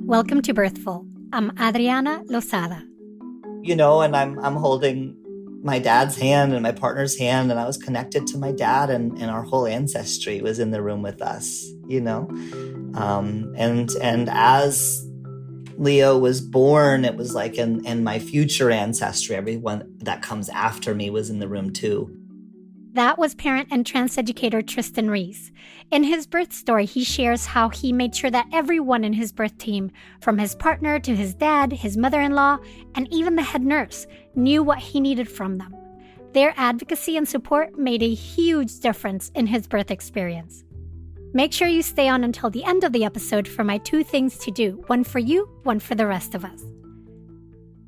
Welcome to Birthful. I'm Adriana Lozada. And I'm holding my dad's hand and my partner's hand, and I was connected to my dad, and our whole ancestry was in the room with us, and as Leo was born, it was like, and my future ancestry, everyone that comes after me was in the room too. That was parent and trans educator Trystan Reese. In his birth story, he shares how he made sure that everyone in his birth team, from his partner to his dad, his mother-in-law, and even the head nurse, knew what he needed from them. Their advocacy and support made a huge difference in his birth experience. Make sure you stay on until the end of the episode for my 2 things to do, one for you, one for the rest of us.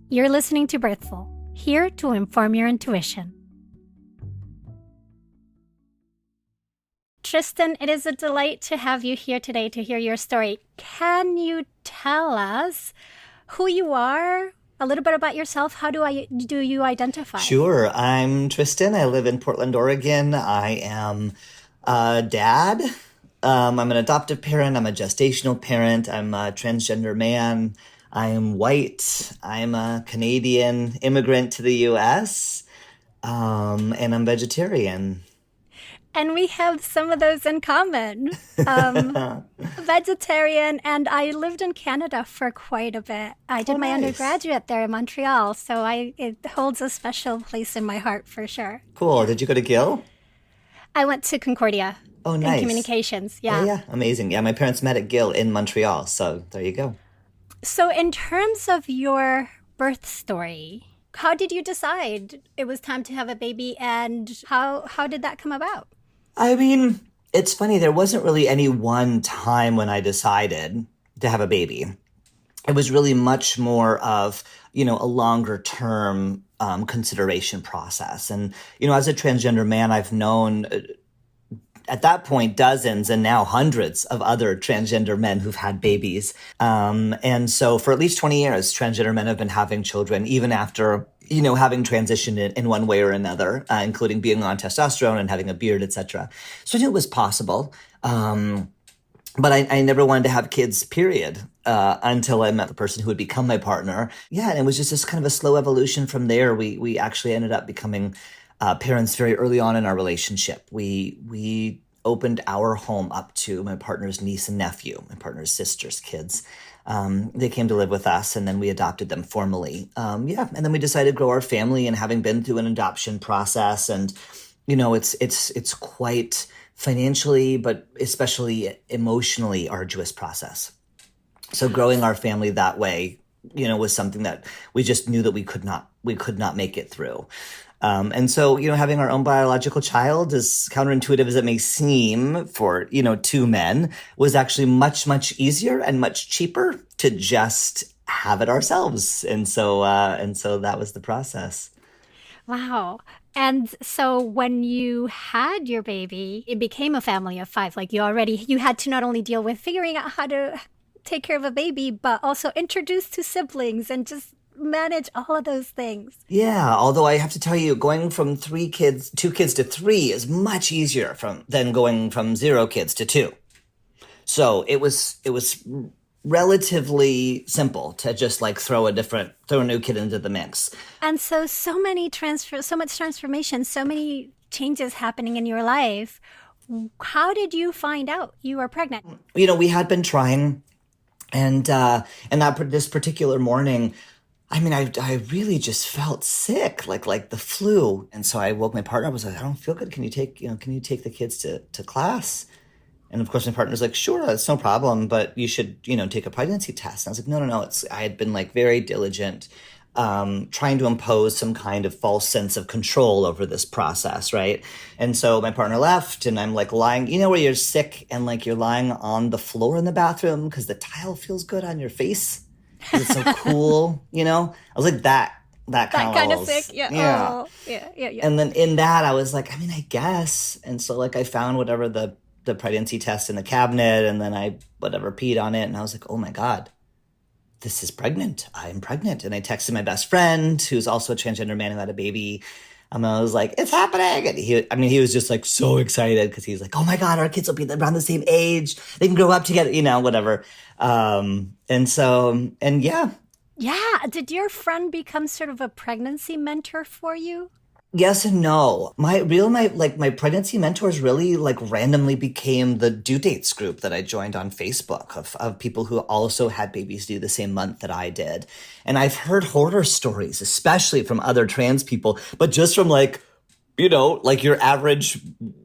You're listening to Birthful, here to inform your intuition. Trystan, it is a delight to have you here today to hear your story. Can you tell us who you are, a little bit about yourself? How do you identify? Sure. I'm Trystan. I live in Portland, Oregon. I am a dad. I'm an adoptive parent. I'm a gestational parent. I'm a transgender man. I am white. I'm a Canadian immigrant to the U.S., and I'm vegetarian. And we have some of those in common. Vegetarian, and I lived in Canada for quite a bit. I did my undergraduate there in Montreal, so it holds a special place in my heart for sure. Cool. Did you go to Gill? I went to Concordia. Oh, nice. In communications, yeah. Yeah, amazing. Yeah, my parents met at Gill in Montreal, so there you go. So in terms of your birth story, how did you decide it was time to have a baby, and how did that come about? I mean, it's funny. There wasn't really any one time when I decided to have a baby. It was really much more of, a longer term consideration process. And, as a transgender man, I've known at that point dozens and now hundreds of other transgender men who've had babies. And so for at least 20 years, transgender men have been having children, even after having transitioned in one way or another, including being on testosterone and having a beard, etc. So I knew it was possible. But I never wanted to have kids, period, until I met the person who would become my partner. Yeah, and it was just this kind of a slow evolution from there. We actually ended up becoming parents very early on in our relationship. We opened our home up to my partner's niece and nephew, my partner's sister's kids. They came to live with us, and then we adopted them formally. And then we decided to grow our family, and having been through an adoption process, and it's quite financially, but especially emotionally arduous process. So growing our family that way, was something that we just knew that we could not make it through. And so, having our own biological child, as counterintuitive as it may seem for, 2 men, was actually much, much easier and much cheaper to just have it ourselves. And so that was the process. Wow. And so when you had your baby, it became a family of 5. Like you had to not only deal with figuring out how to take care of a baby, but also introduce to siblings and just manage all of those things. Yeah, although I have to tell you, going from 2 kids to 3 is much easier than going from 0 kids to 2. So it was relatively simple to just like throw a new kid into the mix. And so much transformation, so many changes happening in your life. How did you find out you were pregnant? We had been trying, and this particular morning, I mean, I really just felt sick, like the flu. And so I woke my partner up. I was like, I don't feel good. Can you take the kids to class? And of course, my partner's like, sure, that's no problem, but you should, take a pregnancy test. And I was like, no. I had been like very diligent, trying to impose some kind of false sense of control over this process, right? And so my partner left, and I'm like lying, where you're sick and like you're lying on the floor in the bathroom because the tile feels good on your face. It's so cool, I was like that kind of sick. Yeah. Yeah. Oh, yeah. And then in that, I was like, I guess. And so like I found whatever the pregnancy test in the cabinet, and then I peed on it, and I was like, oh my God, this is pregnant. I'm pregnant. And I texted my best friend, who's also a transgender man who had a baby. I was like, it's happening. And he was just like so excited because he's like, oh my God, our kids will be around the same age. They can grow up together, whatever. And yeah. Yeah. Did your friend become sort of a pregnancy mentor for you? Yes and no. My pregnancy mentors really like randomly became the due dates group that I joined on Facebook of people who also had babies due the same month that I did. And I've heard horror stories, especially from other trans people, but just from like your average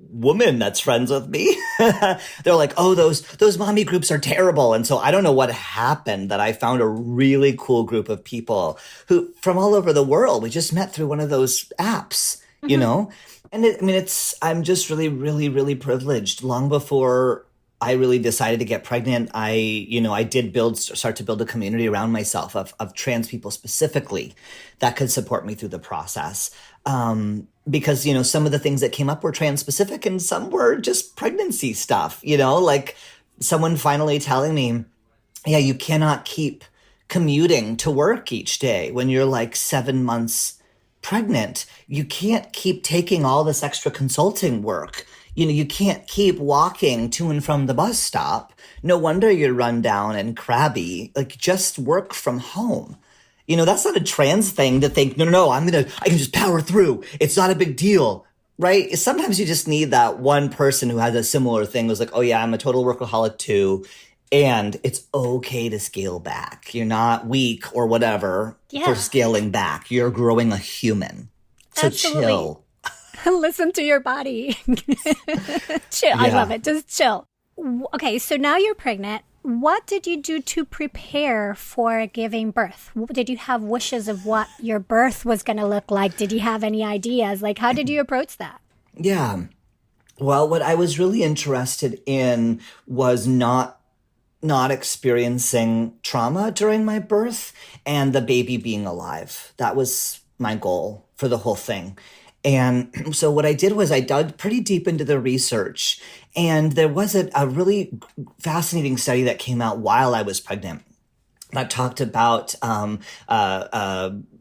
woman that's friends with me. They're like, oh, those mommy groups are terrible. And so I don't know what happened that I found a really cool group of people who from all over the world. We just met through one of those apps, And I'm just really, really, really privileged. Long before I really decided to get pregnant, I did start to build a community around myself of trans people specifically that could support me through the process. Because, some of the things that came up were trans specific and some were just pregnancy stuff, like someone finally telling me, yeah, you cannot keep commuting to work each day when you're like 7 months pregnant. You can't keep taking all this extra consulting work. You can't keep walking to and from the bus stop. No wonder you're run down and crabby. Like, just work from home. That's not a trans thing to think, no, I can just power through. It's not a big deal, right? Sometimes you just need that one person who has a similar thing who's like, oh yeah, I'm a total workaholic too. And it's okay to scale back. You're not weak or whatever for scaling back. You're growing a human. So Absolutely. Chill. Listen to your body. Chill. Yeah. I love it. Just chill. Okay, so now you're pregnant. What did you do to prepare for giving birth? Did you have wishes of what your birth was going to look like? Did you have any ideas? Like, how did you approach that? Yeah. Well, what I was really interested in was not experiencing trauma during my birth and the baby being alive. That was my goal for the whole thing. And so what I did was I dug pretty deep into the research, and there was a really fascinating study that came out while I was pregnant that talked about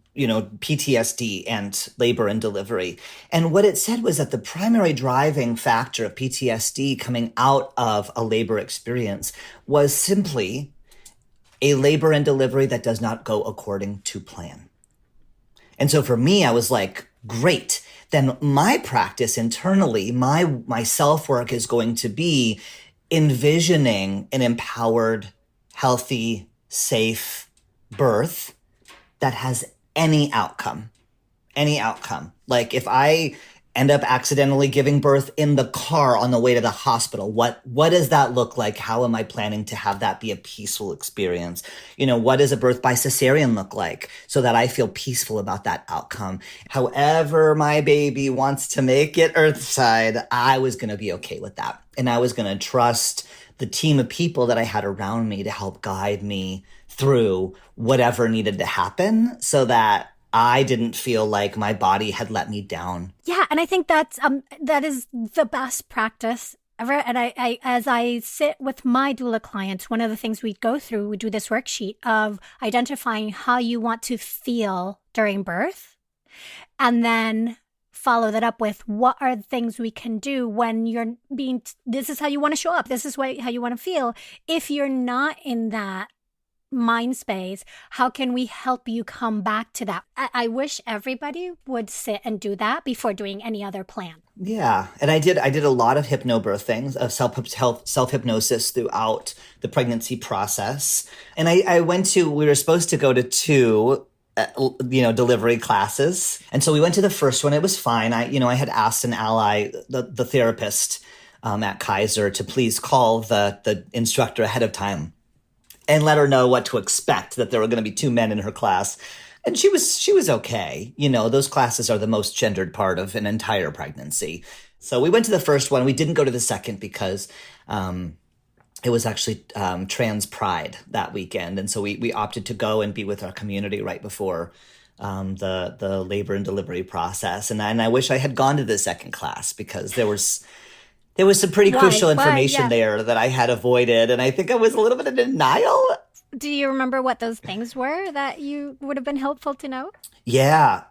PTSD and labor and delivery. And what it said was that the primary driving factor of PTSD coming out of a labor experience was simply a labor and delivery that does not go according to plan. And so for me, I was like, great. Then my practice internally, my self-work is going to be envisioning an empowered, healthy, safe birth that has any outcome. Like if I end up accidentally giving birth in the car on the way to the hospital, what does that look like? How am I planning to have that be a peaceful experience? What does a birth by cesarean look like so that I feel peaceful about that outcome? However my baby wants to make it earthside, I was going to be okay with that. And I was going to trust the team of people that I had around me to help guide me through whatever needed to happen so that I didn't feel like my body had let me down. Yeah, and I think that is the best practice ever. And I as I sit with my doula clients, one of the things we go through, we do this worksheet of identifying how you want to feel during birth, and then follow that up with what are the things we can do when you're this is how you want to show up, this is how you want to feel. If you're not in that mind space, how can we help you come back to that? I wish everybody would sit and do that before doing any other plan. Yeah. And I did a lot of hypnobirthings, of self-hypnosis throughout the pregnancy process. And we were supposed to go to 2 delivery classes. And so we went to the first one. It was fine. I had asked an ally, the therapist at Kaiser, to please call the instructor ahead of time and let her know what to expect, that there were going to be 2 men in her class. And she was okay. Those classes are the most gendered part of an entire pregnancy. So we went to the first one. We didn't go to the second because it was actually Trans Pride that weekend. And so we opted to go and be with our community right before the labor and delivery process. And I wish I had gone to the second class because there was some pretty crucial information there that I had avoided. And I think I was a little bit in denial Do you remember what those things were that you would have been helpful to know? Yeah,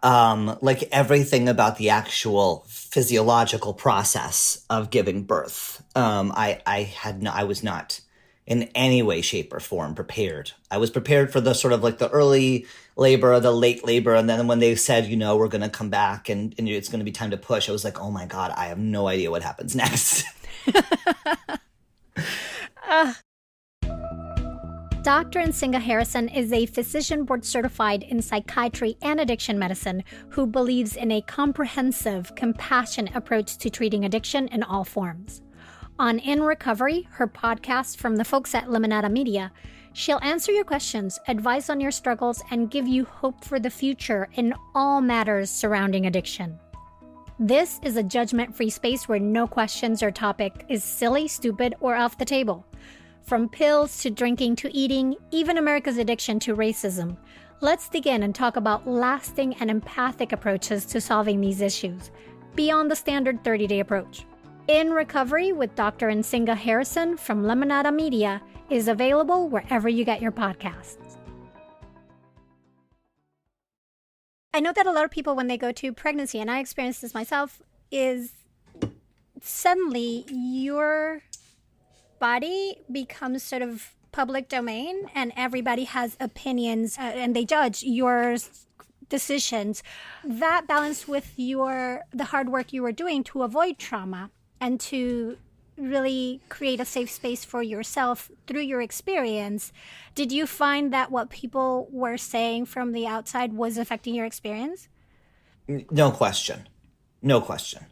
like everything about the actual physiological process of giving birth. I was not in any way, shape, or form prepared. I was prepared for the sort of like the early labor, the late labor, and then when they said, we're going to come back and it's going to be time to push, I was like, oh my God, I have no idea what happens next. Dr. Nsinga Harrison is a physician board certified in psychiatry and addiction medicine who believes in a comprehensive, compassionate approach to treating addiction in all forms. On In Recovery, her podcast from the folks at Limonada Media, she'll answer your questions, advise on your struggles, and give you hope for the future in all matters surrounding addiction. This is a judgment-free space where no questions or topic is silly, stupid, or off the table. From pills to drinking to eating, even America's addiction to racism. Let's dig in and talk about lasting and empathic approaches to solving these issues, beyond the standard 30-day approach. In Recovery with Dr. Nsinga Harrison from Limonada Media is available wherever you get your podcasts. I know that a lot of people, when they go to pregnancy, and I experienced this myself, is suddenly your body becomes sort of public domain and everybody has opinions and they judge your decisions. That balance with the hard work you were doing to avoid trauma and to really create a safe space for yourself through your experience, did you find that what people were saying from the outside was affecting your experience? No question. No question.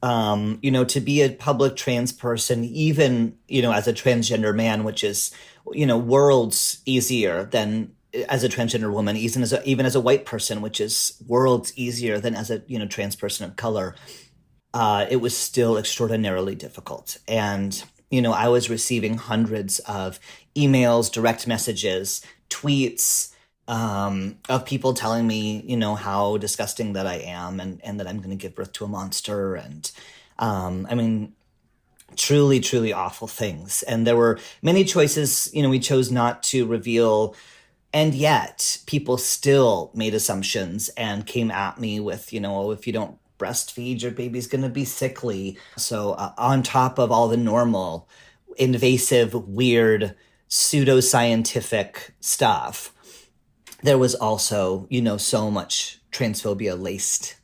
To be a public trans person, even, as a transgender man, which is, worlds easier than as a transgender woman, even as a white person, which is worlds easier than as a, trans person of color, it was still extraordinarily difficult. And, I was receiving hundreds of emails, direct messages, tweets, of people telling me, how disgusting that I am and that I'm going to give birth to a monster. And, truly, truly awful things. And there were many choices, we chose not to reveal. And yet people still made assumptions and came at me with, if you don't breastfeed, your baby's going to be sickly. So on top of all the normal, invasive, weird, pseudoscientific stuff, there was also, so much transphobia laced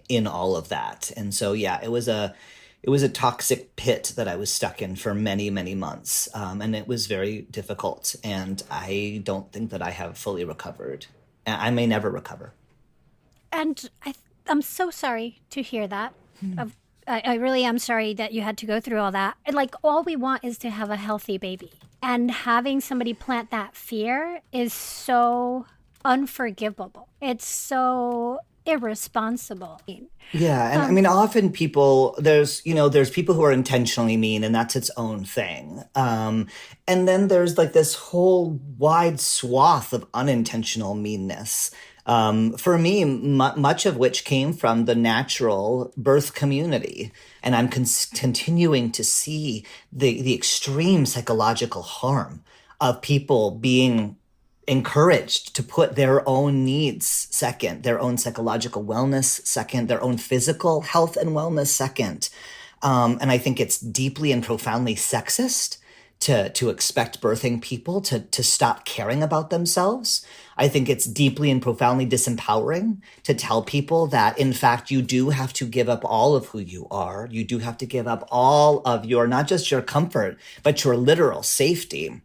in all of that. And so, yeah, it was a toxic pit that I was stuck in for many, many months. And it was very difficult. And I don't think that I have fully recovered. I may never recover. And I'm so sorry to hear that. I really am sorry that you had to go through all that. Like, all we want is to have a healthy baby. And having somebody plant that fear is so unforgivable. It's so irresponsible. Yeah. And often there's people who are intentionally mean, and that's its own thing. And then there's like this whole wide swath of unintentional meanness. For me, much of which came from the natural birth community. And I'm continuing to see the extreme psychological harm of people being encouraged to put their own needs second, their own psychological wellness second, their own physical health and wellness second. And I think it's deeply and profoundly sexist to expect birthing people to stop caring about themselves. I think it's deeply and profoundly disempowering to tell people that, in fact, you do have to give up all of who you are. You do have to give up all of your, not just your comfort, but your literal safety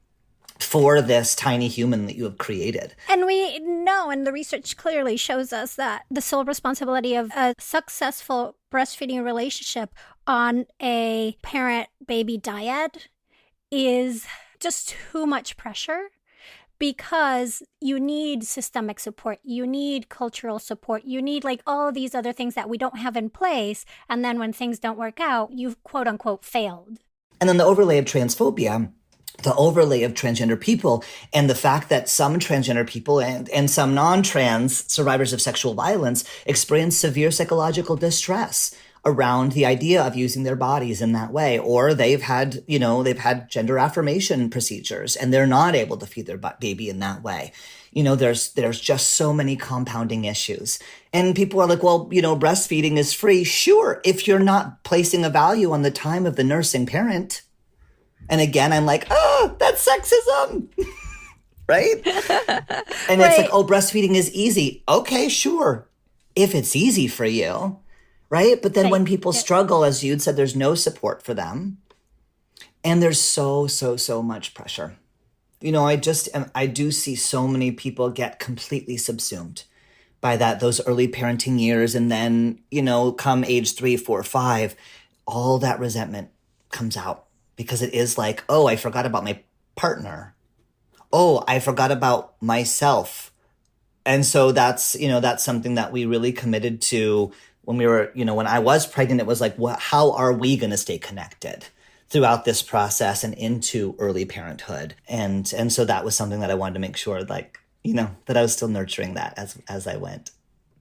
for this tiny human that you have created. And we know, and the research clearly shows us that the sole responsibility of a successful breastfeeding relationship on a parent-baby dyad is just too much pressure, because you need systemic support, you need cultural support, you need like all of these other things that we don't have in place. And then when things don't work out, you've quote unquote failed. And then the overlay of transphobia, the overlay of transgender people, and the fact that some transgender people and some non-trans survivors of sexual violence experience severe psychological distress around the idea of using their bodies in that way, or they've had gender affirmation procedures and they're not able to feed their baby in that way. There's just so many compounding issues. And people are like, well, breastfeeding is free. Sure, if you're not placing a value on the time of the nursing parent. And again, I'm like, oh, that's sexism. Right? And it's like, oh, breastfeeding is easy. Okay, sure. If it's easy for you. Right? But then when people struggle, as you'd said, there's no support for them. And there's so much pressure. I do see so many people get completely subsumed by those early parenting years. And then, come age 3, 4, 5, all that resentment comes out because it is like, oh, I forgot about my partner. Oh, I forgot about myself. And so that's something that we really committed to when we were, when I was pregnant. It was like, how are we going to stay connected throughout this process and into early parenthood? And so that was something that I wanted to make sure, that I was still nurturing that as I went.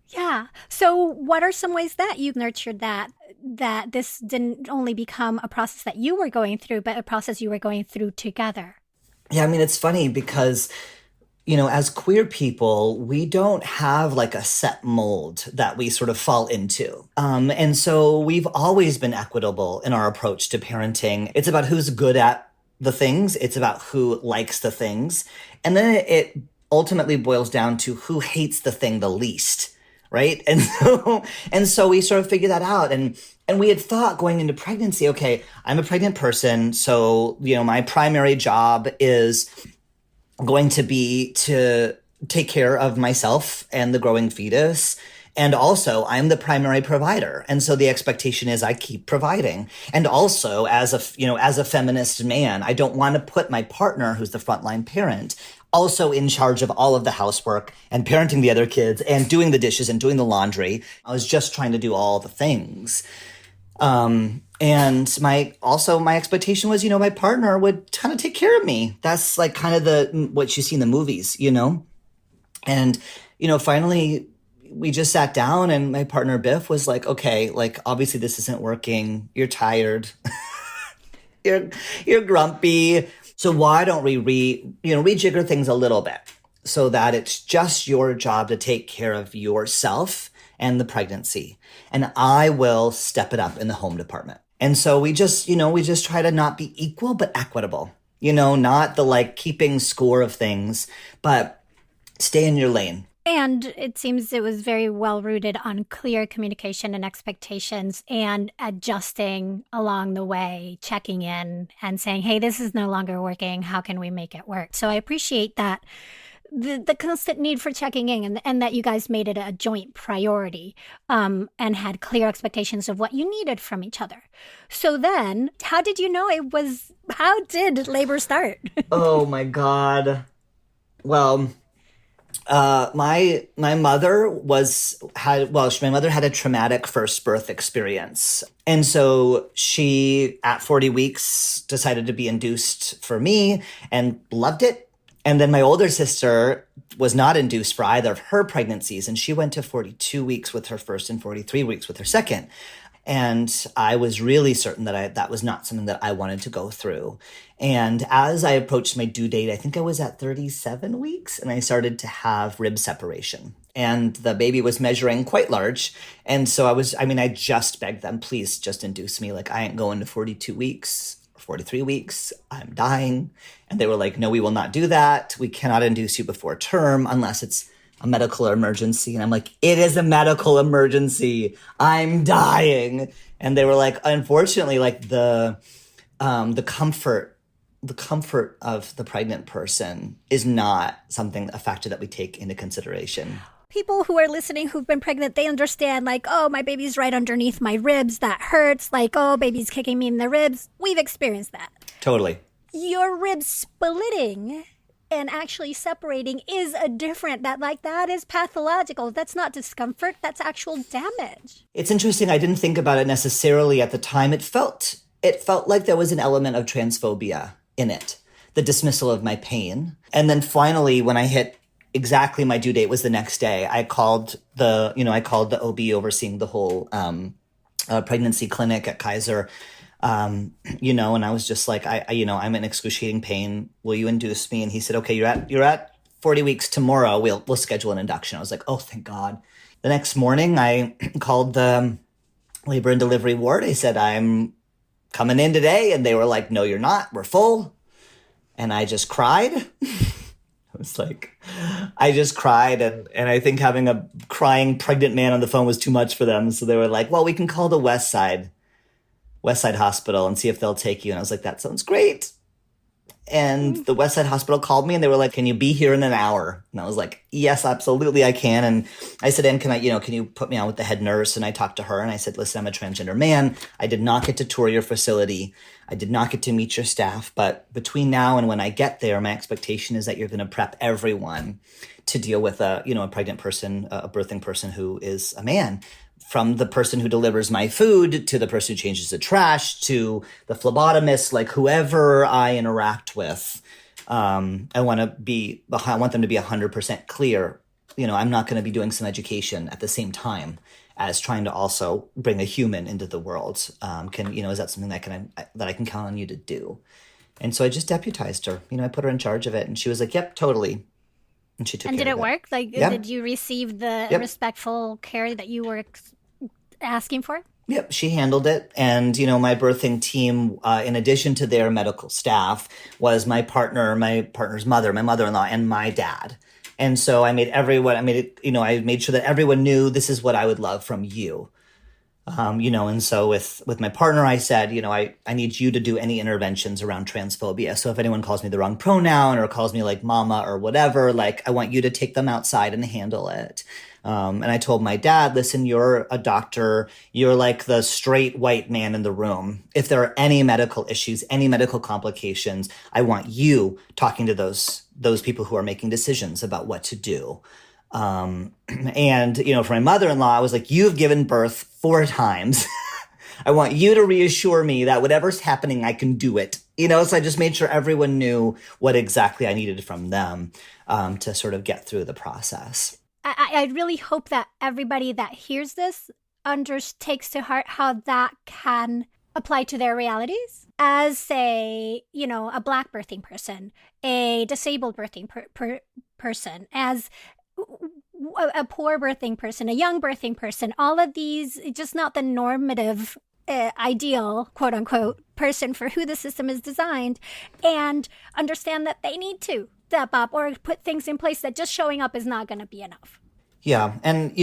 Yeah. So what are some ways that you've nurtured that this didn't only become a process that you were going through, but a process you were going through together? Yeah, I mean, it's funny because, as queer people, we don't have like a set mold that we sort of fall into. And so we've always been equitable in our approach to parenting. It's about who's good at the things. It's about who likes the things. And then it ultimately boils down to who hates the thing the least. Right. And so we sort of figured that out. And we had thought going into pregnancy, okay, I'm a pregnant person. So, my primary job is going to be to take care of myself and the growing fetus. And also I'm the primary provider. And so the expectation is I keep providing. And also as a feminist man, I don't want to put my partner, who's the frontline parent, also in charge of all of the housework and parenting the other kids and doing the dishes and doing the laundry. I was just trying to do all the things. And my expectation was, my partner would kind of take care of me. That's like kind of what you see in the movies, And, finally we just sat down and my partner Biff was like, okay, like obviously this isn't working. You're tired. you're grumpy. So why don't we rejigger things a little bit so that it's just your job to take care of yourself and the pregnancy. And I will step it up in the home department. And so we just try to not be equal, but equitable, not the keeping score of things, but stay in your lane. And it seems it was very well rooted on clear communication and expectations and adjusting along the way, checking in and saying, hey, this is no longer working. How can we make it work? So I appreciate that. The constant need for checking in and that you guys made it a joint priority and had clear expectations of what you needed from each other. So then how did you know how did labor start? Oh my God. Well, my mother had a traumatic first birth experience. And so she, at 40 weeks, decided to be induced for me and loved it. And then my older sister was not induced for either of her pregnancies. And she went to 42 weeks with her first and 43 weeks with her second. And I was really certain that was not something that I wanted to go through. And as I approached my due date, I think I was at 37 weeks and I started to have rib separation. And the baby was measuring quite large. And so I just begged them, please just induce me. Like, I ain't going to 42 weeks, 43 weeks. I'm dying. And they were like, no, we will not do that. We cannot induce you before term unless it's a medical emergency. And I'm like, it is a medical emergency. I'm dying. And they were like, unfortunately, like the comfort of the pregnant person is not a factor that we take into consideration. People who are listening who've been pregnant, they understand like, oh, my baby's right underneath my ribs. That hurts. Like, oh, baby's kicking me in the ribs. We've experienced that. Totally. Your ribs splitting and actually separating is that is pathological. That's not discomfort. That's actual damage. It's interesting. I didn't think about it necessarily at the time. It felt like there was an element of transphobia in it, the dismissal of my pain. And then finally, when I hit exactly my due date was the next day, I called the OB overseeing the whole pregnancy clinic at Kaiser. And I was just like, I'm in excruciating pain. Will you induce me? And he said, okay, you're at 40 weeks tomorrow. We'll schedule an induction. I was like, oh, thank God. The next morning I called the labor and delivery ward. I said, I'm coming in today. And they were like, no, you're not. We're full. And I just cried. I just cried. And I think having a crying pregnant man on the phone was too much for them. So they were like, well, we can call the West Side Hospital and see if they'll take you. And I was like, that sounds great. And the West Side Hospital called me and they were like, can you be here in an hour? And I was like, yes, absolutely, I can. And I said, and can you put me on with the head nurse? And I talked to her and I said, listen, I'm a transgender man. I did not get to tour your facility. I did not get to meet your staff. But between now and when I get there, my expectation is that you're going to prep everyone to deal with a pregnant person, a birthing person who is a man. From the person who delivers my food to the person who changes the trash to the phlebotomist, like whoever I interact with, I want them to be 100% clear. I'm not going to be doing some education at the same time as trying to also bring a human into the world. Is that something that I can count on you to do? And so I just deputized her. I put her in charge of it, and she was like, "Yep, totally." And she took. And care did of it work? Like, Yep. Did you receive the respectful care that you were asking for? Yep, she handled it. And, my birthing team, in addition to their medical staff, was my partner's mother, my mother-in-law, and my dad. And so I made sure that everyone knew this is what I would love from you. And so with my partner, I said, I need you to do any interventions around transphobia. So if anyone calls me the wrong pronoun or calls me like mama or whatever, like I want you to take them outside and handle it. And I told my dad, listen, you're a doctor. You're like the straight white man in the room. If there are any medical issues, any medical complications, I want you talking to those people who are making decisions about what to do. And, for my mother-in-law, I was like, you've given birth 4 times. I want you to reassure me that whatever's happening, I can do it. So I just made sure everyone knew what exactly I needed from them, to sort of get through the process. I really hope that everybody that hears this takes to heart how that can apply to their realities. As, say, a Black birthing person, a disabled birthing person, as a poor birthing person, a young birthing person, all of these, just not the normative ideal, quote unquote, person for who the system is designed, and understand that they need to step up or put things in place that just showing up is not going to be enough. Yeah. And,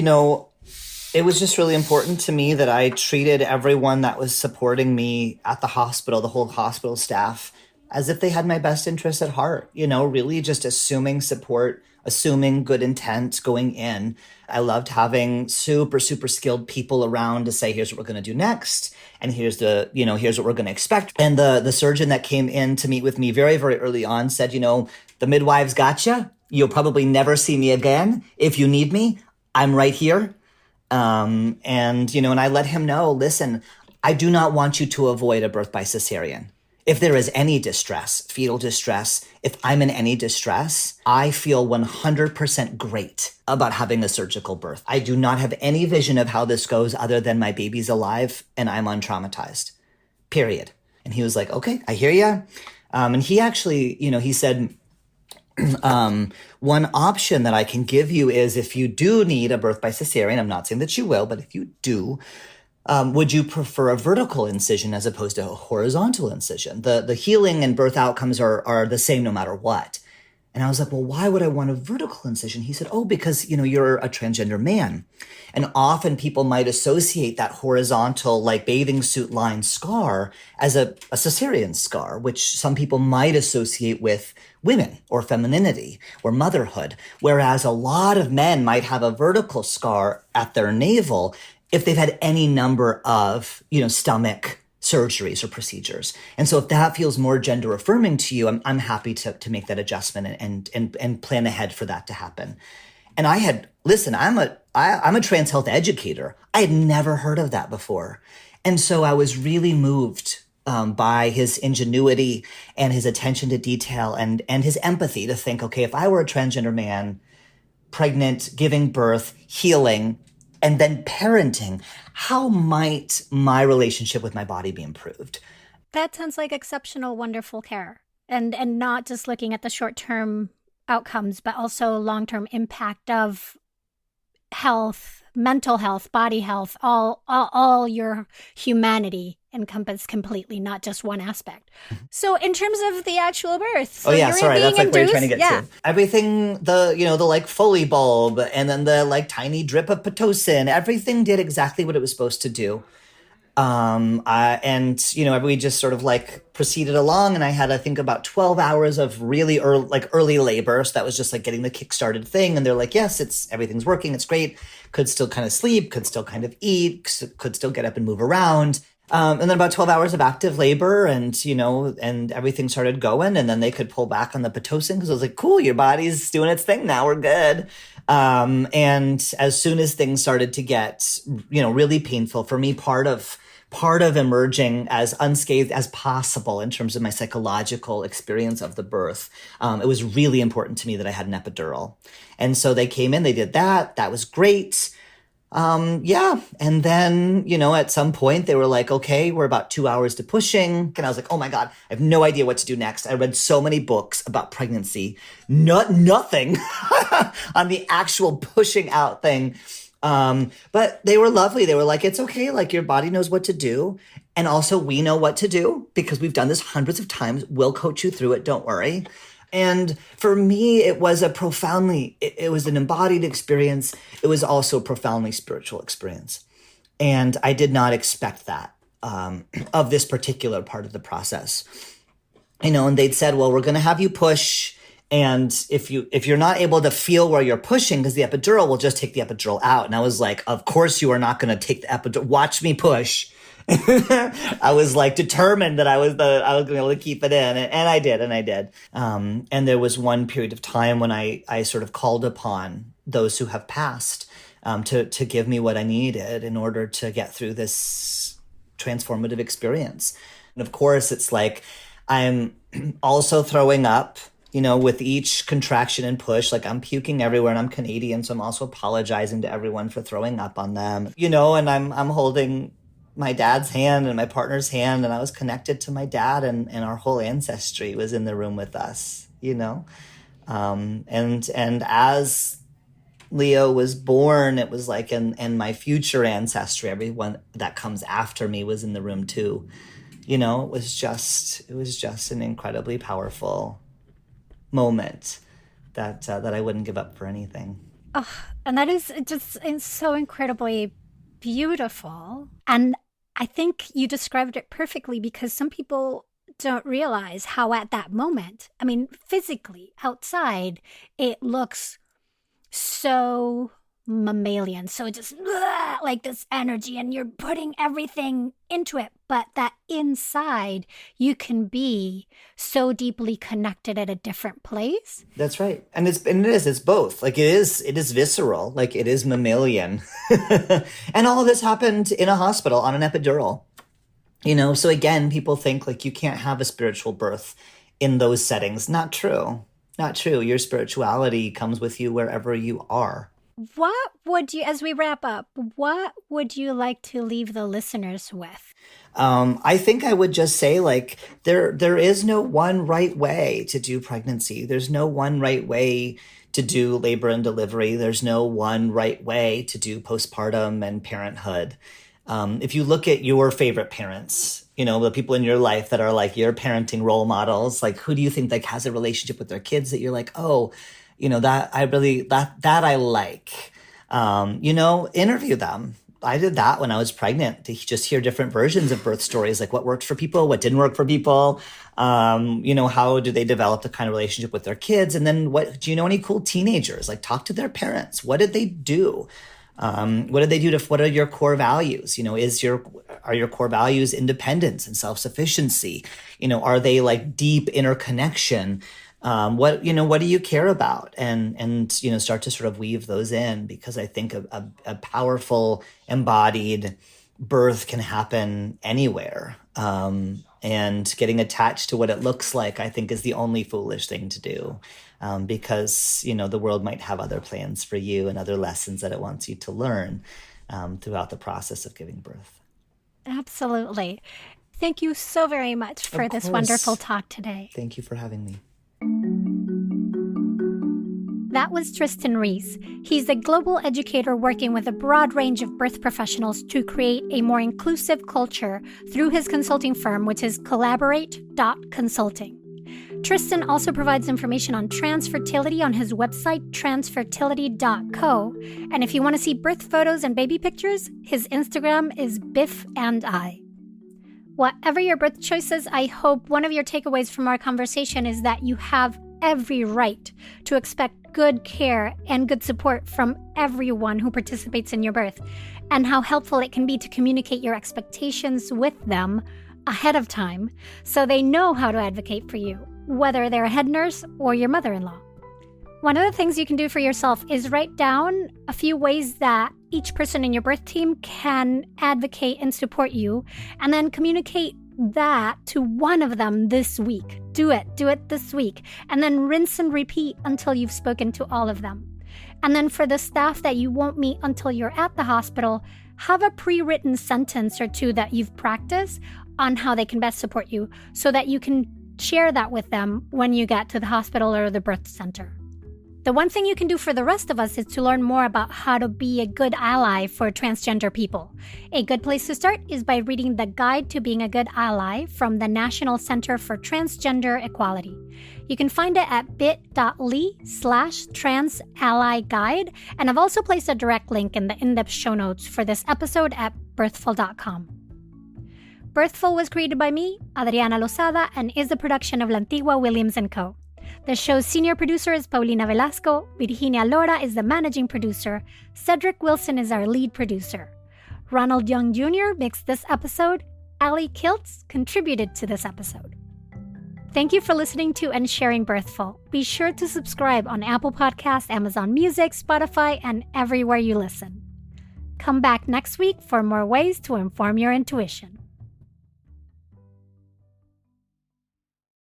it was just really important to me that I treated everyone that was supporting me at the hospital, the whole hospital staff, as if they had my best interests at heart, really just assuming support, assuming good intent going in. I loved having super, super skilled people around to say, here's what we're going to do next. And here's what we're going to expect. And the surgeon that came in to meet with me very, very early on said, the midwives gotcha. You'll probably never see me again. If you need me, I'm right here. And I let him know, listen, I do not want you to avoid a birth by cesarean. If there is any distress, fetal distress, if I'm in any distress, I feel 100% great about having a surgical birth. I do not have any vision of how this goes other than my baby's alive and I'm untraumatized, period. And he was like, okay, I hear you. And he actually, he said, one option that I can give you is if you do need a birth by cesarean, I'm not saying that you will, but if you do, would you prefer a vertical incision as opposed to a horizontal incision? The healing and birth outcomes are the same no matter what. And I was like, well, why would I want a vertical incision? He said, oh, because, you're a transgender man. And often people might associate that horizontal, like bathing suit line scar as a cesarean scar, which some people might associate with women or femininity or motherhood. Whereas a lot of men might have a vertical scar at their navel if they've had any number of, stomach surgeries or procedures. And so if that feels more gender affirming to you, I'm happy to make that adjustment and plan ahead for that to happen. And I'm a trans health educator. I had never heard of that before. And so I was really moved by his ingenuity and his attention to detail and his empathy to think, okay, if I were a transgender man, pregnant, giving birth, healing, and then parenting, how might my relationship with my body be improved? That sounds like exceptional, wonderful care. And not just looking at the short-term outcomes, but also long-term impact of health, mental health, body health, all your humanity encompassed completely, not just one aspect. So in terms of the actual birth, Oh so yeah, you're sorry, being that's like where you're induced, trying to get yeah. to. Everything, the like Foley bulb and then the like tiny drip of Pitocin, everything did exactly what it was supposed to do. And we just sort of like proceeded along, and I had, I think, about 12 hours of really early labor. So that was just like getting the kick-started thing. And they're like, yes, everything's working. It's great. Could still kind of sleep, could still kind of eat, could still get up and move around. And then about 12 hours of active labor, and everything started going, and then they could pull back on the Pitocin because I was like, cool, your body's doing its thing now. We're good. And as soon as things started to get, really painful for me, part of emerging as unscathed as possible in terms of my psychological experience of the birth, it was really important to me that I had an epidural. And so they came in, they did that. That was great. Yeah. And then, at some point they were like, okay, we're about 2 hours to pushing. And I was like, oh my God, I have no idea what to do next. I read so many books about pregnancy, nothing on the actual pushing out thing. But they were lovely. They were like, it's okay. Like, your body knows what to do. And also we know what to do because we've done this hundreds of times. We'll coach you through it. Don't worry. And for me, it was it was an embodied experience. It was also a profoundly spiritual experience. And I did not expect that, of this particular part of the process. And they'd said, well, we're going to have you push. And if you're not able to feel where you're pushing, because the epidural will just take the epidural out. And I was like, of course you are not going to take the epidural. Watch me push. I was like determined that I was going to be able to keep it in, and I did. And there was one period of time when I sort of called upon those who have passed, to give me what I needed in order to get through this transformative experience. And of course, it's like I'm also throwing up, with each contraction and push. Like, I'm puking everywhere, and I'm Canadian, so I'm also apologizing to everyone for throwing up on them, and I'm holding my dad's hand and my partner's hand, and I was connected to my dad, and our whole ancestry was in the room with us, and as Leo was born, it was like, and my future ancestry, everyone that comes after me was in the room too. It was just an incredibly powerful moment that I wouldn't give up for anything. Oh, and that is just, it's so incredibly beautiful. And I think you described it perfectly, because some people don't realize how at that moment, I mean, physically outside, it looks so mammalian. So just like this energy, and you're putting everything into it. But that inside, you can be so deeply connected at a different place. That's right. And it's both. Like, it is visceral, like it is mammalian. And all of this happened in a hospital on an epidural. So again, people think like you can't have a spiritual birth in those settings. Not true. Not true. Your spirituality comes with you wherever you are. What would you, as we wrap up, what would you like to leave the listeners with? I think I would just say, like, there is no one right way to do pregnancy. There's no one right way to do labor and delivery. There's no one right way to do postpartum and parenthood. If you look at your favorite parents, the people in your life that are like your parenting role models, like, who do you think like has a relationship with their kids that you're like, oh, that I like, interview them. I did that when I was pregnant, to just hear different versions of birth stories, like what worked for people, what didn't work for people. How do they develop the kind of relationship with their kids? And then do you know any cool teenagers? Like, talk to their parents. What did they do? What did they do what are your core values? Are your core values independence and self-sufficiency? Are they like deep interconnection? What do you care about? And start to sort of weave those in, because I think a powerful embodied birth can happen anywhere. And getting attached to what it looks like, I think, is the only foolish thing to do. Because, the world might have other plans for you and other lessons that it wants you to learn throughout the process of giving birth. Absolutely. Thank you so very much for this wonderful talk today. Thank you for having me. That was Trystan Reese. He's a global educator working with a broad range of birth professionals to create a more inclusive culture through his consulting firm, which is collaborate.consulting. Trystan also provides information on trans fertility on his website, transfertility.co. And if you want to see birth photos and baby pictures, his Instagram is biffandi. Whatever your birth choices, I hope one of your takeaways from our conversation is that you have every right to expect good care and good support from everyone who participates in your birth, and how helpful it can be to communicate your expectations with them ahead of time so they know how to advocate for you, whether they're a head nurse or your mother-in-law. One of the things you can do for yourself is write down a few ways that each person in your birth team can advocate and support you, and then communicate that to one of them this week. Do it this week, and then rinse and repeat until you've spoken to all of them. And then for the staff that you won't meet until you're at the hospital, have a pre-written sentence or two that you've practiced on how they can best support you so that you can share that with them when you get to the hospital or the birth center. The one thing you can do for the rest of us is to learn more about how to be a good ally for transgender people. A good place to start is by reading the Guide to Being a Good Ally from the National Center for Transgender Equality. You can find it at bit.ly/transallyguide, and I've also placed a direct link in the in-depth show notes for this episode at birthful.com. Birthful was created by me, Adriana Lozada, and is a production of Lantigua, Williams & Co. The show's senior producer is Paulina Velasco, Virginia Lora is the managing producer, Cedric Wilson is our lead producer. Ronald Young Jr. mixed this episode, Allie Kiltz contributed to this episode. Thank you for listening to and sharing Birthful. Be sure to subscribe on Apple Podcasts, Amazon Music, Spotify, and everywhere you listen. Come back next week for more ways to inform your intuition.